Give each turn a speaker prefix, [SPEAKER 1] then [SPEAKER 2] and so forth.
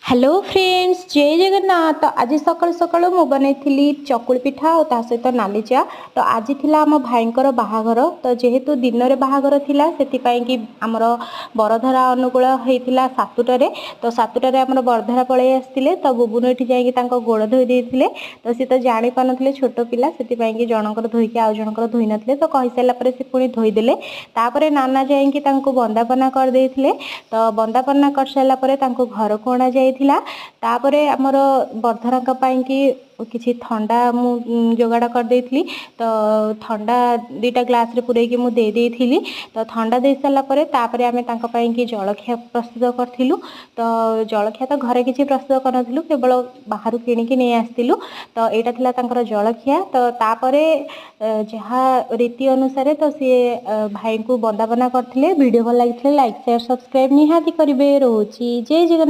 [SPEAKER 1] Hello friends, जय जगन्नाथ। तो आज सकाल सकाल मु बनई चकुली पिठा और ता सहित नाली चा। तो आज थिला आम भाईंकर बाहाघर। तो जेहेतु दिन में बाहाघर थिला सेतिपाई कि आमर बरधरा अनुकूल होता सातुटारे। तो सातुटारे आमर बरधरा पलि आसते। तो बुबुन ये जाकि गोड़ धोई देते। तो सी तो जाणी पार ना छोट पिला से जनकर धोईकी आउ जनकर धोई नथिले। तो कही सारापर से पुणी धोईदेले। तापर नाना जाकि बंदापना करदे। तो बंदापना कर सारापर घर को अणा जाइथिला। तापरे आमर बरधरा पाई कि किसी ठंडा मु जोगाड़ कर देइथिली। तो ठंडा दुईटा ग्लास रे पुरैकी मु दे देइथिली। तो ठंडा दे सारा पर तापरे आमे तांका पाई कि जलखिया प्रस्तुत करथिलु। तो जलखिया तो घरे किसी प्रस्तुत करनथिलु, केवल बाहर किनिकी नै आस्तिलु। तो एटा थिला तांकर जलखिया। तो तापरे जहा रीति अनुसार तो सी भाई को बंदापना करथिले। वीडियो भल लागिथिले लाइक शेयर सब्सक्राइब निहाती करिवे। रोची जय जगन्नाथ।